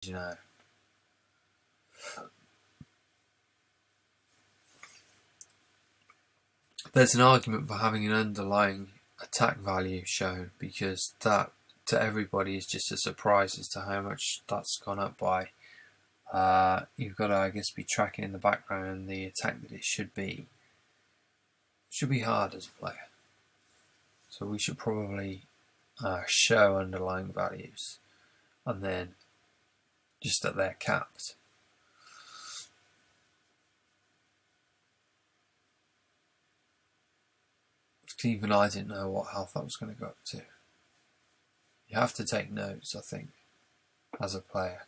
you know. There's an argument for having an underlying attack value shown, because that to everybody is just a surprise as to how much that's gone up by. You've got to, I guess, be tracking in the background the attack that it should be. It should be hard as a player. So we should probably show underlying values, and then just that they're capped. Even I didn't know what health I was going to go up to. You have to take notes, I think, as a player.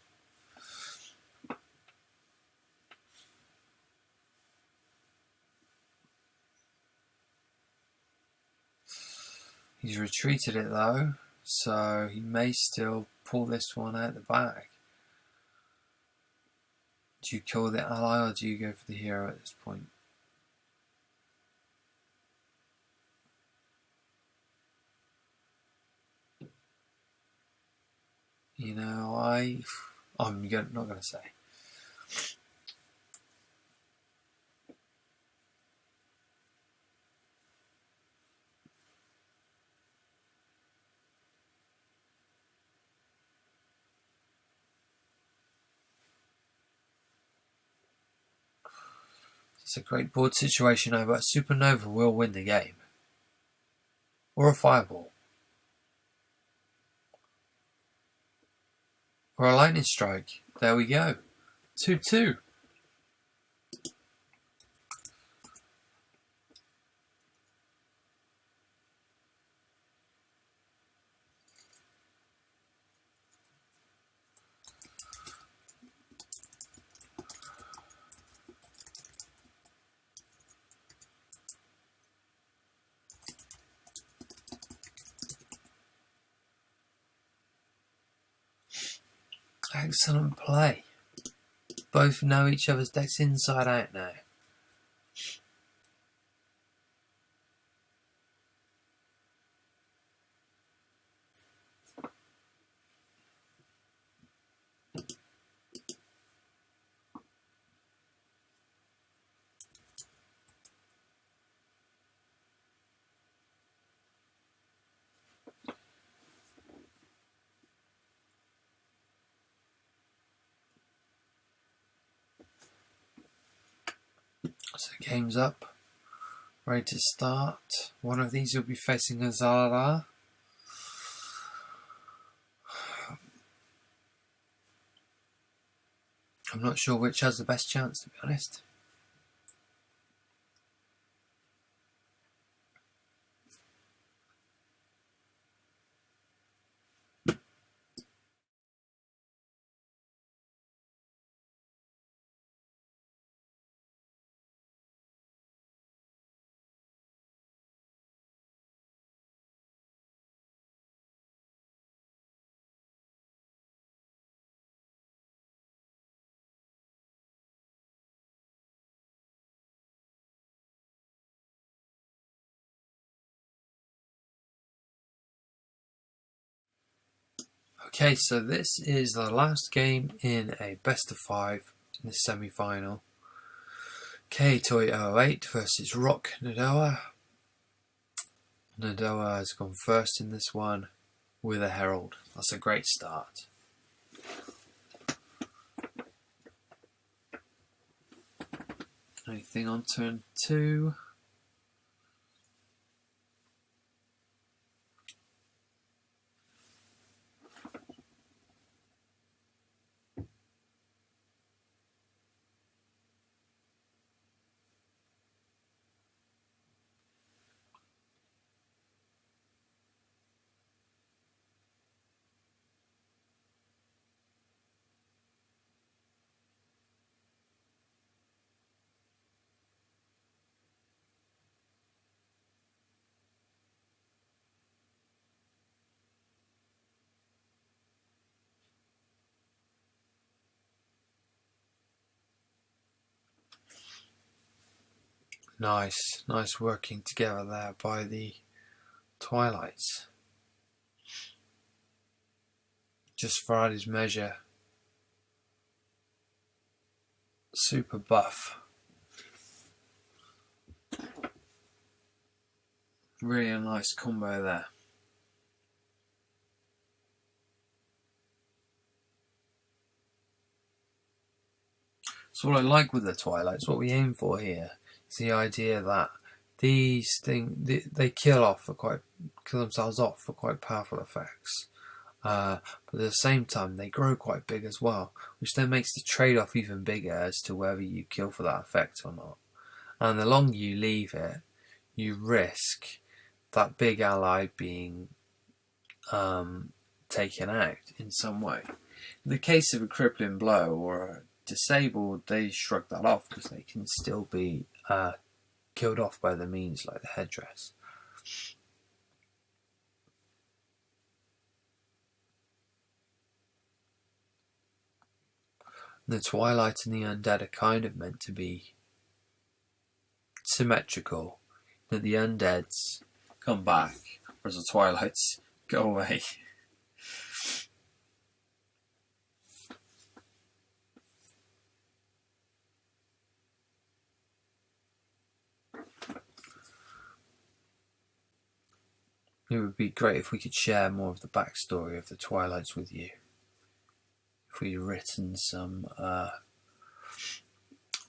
He's retreated it though, so he may still pull this one out the bag. Do you kill the ally or do you go for the hero at this point? You know, I'm not going to say. It's a great board situation now, but a supernova will win the game. Or a fireball. Or a lightning strike. There we go. 2-2. Excellent play. Both know each other's decks inside out now. So game's up, ready to start. One of these will be facing a Zala. I'm not sure which has the best chance, to be honest. Okay, so this is the last game in a best of 5 in the semi-final. K-Toy08 versus Rock Nadoa. Nadoa has gone first in this one with a Herald. That's a great start. Anything on turn 2? Nice working together there by the Twilights. Just for added measure, super buff. Really a nice combo there. So what I like with the Twilights, what we aim for here, is the idea that these things, they kill themselves off for quite powerful effects. But at the same time, they grow quite big as well, which then makes the trade-off even bigger as to whether you kill for that effect or not. And the longer you leave it, you risk that big ally being taken out in some way. In the case of a crippling blow or a disabled, they shrug that off because they can still be killed off by the means like the headdress. The Twilight and the Undead are kind of meant to be symmetrical, that the Undeads come back, whereas the Twilights go away. It would be great if we could share more of the backstory of the Twilights with you. If we'd written some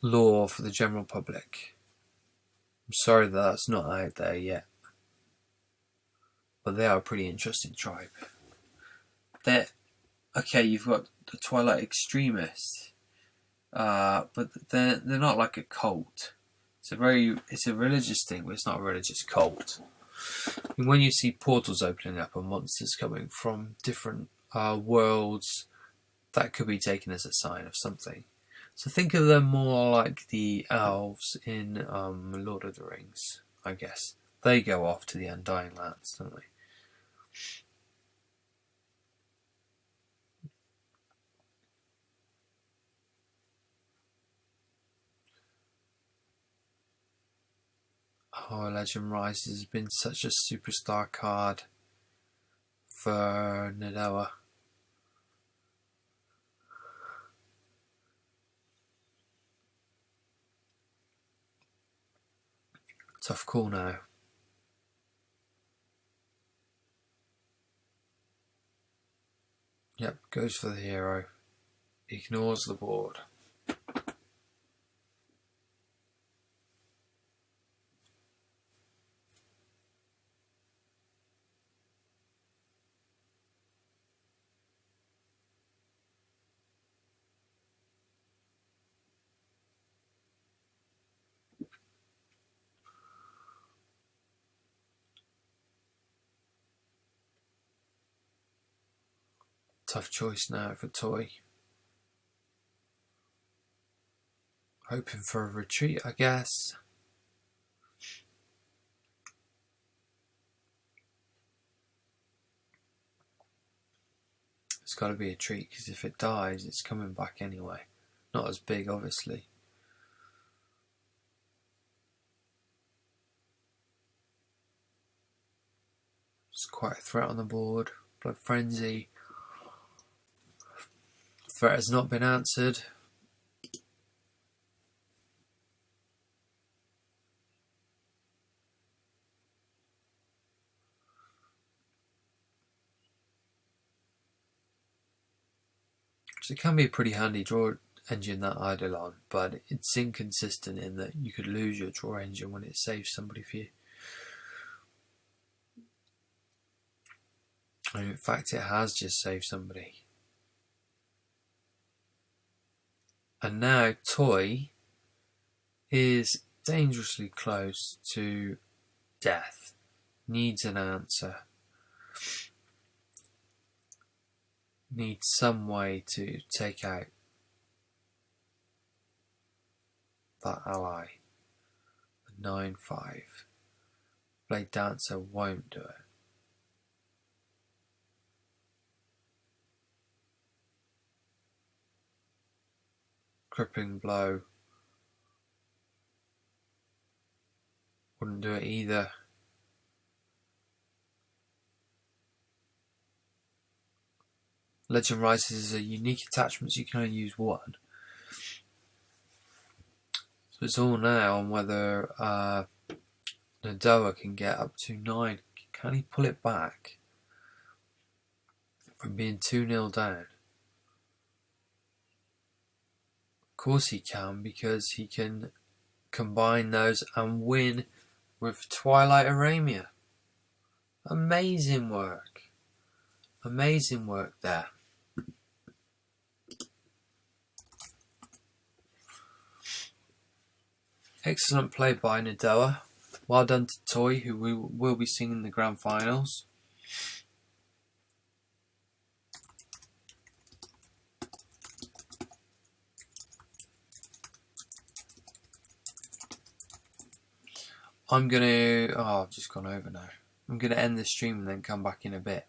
lore for the general public. I'm sorry that that's not out there yet. But they are a pretty interesting tribe. You've got the Twilight extremists, but they're not like a cult. It's a religious thing, but it's not a religious cult. And when you see portals opening up and monsters coming from different worlds, that could be taken as a sign of something. So think of them more like the elves in Lord of the Rings, I guess. They go off to the Undying Lands, don't they? Oh, Legend Rises has been such a superstar card for Nadoa. Tough call now. Yep, goes for the hero. Ignores the board. Tough choice now for Toy. Hoping for a retreat, I guess. It's got to be a treat, because if it dies, it's coming back anyway. Not as big, obviously. It's quite a threat on the board. Blood Frenzy. Threat has not been answered. So it can be a pretty handy draw engine, that Eidolon, but it's inconsistent in that you could lose your draw engine when it saves somebody for you. And in fact, it has just saved somebody. And now Toy is dangerously close to death. Needs an answer. Needs some way to take out that ally. 9-5. Blade Dancer won't do it. Crippling Blow wouldn't do it either. Legend Rises is a unique attachment, so you can only use one. So it's all now on whether Nodoa can get up to 9. Can he pull it back from being 2-0 down? Of course he can, because he can combine those and win with Twilight Aramia. Amazing work. Amazing work there. Excellent play by Nodoa. Well done to Toy, who we will be seeing in the grand finals. I'm going to... I've just gone over now. I'm going to end the stream and then come back in a bit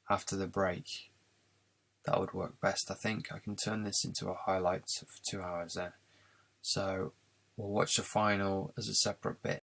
after the break. That would work best, I think. I can turn this into a highlight of 2 hours then. So we'll watch the final as a separate bit.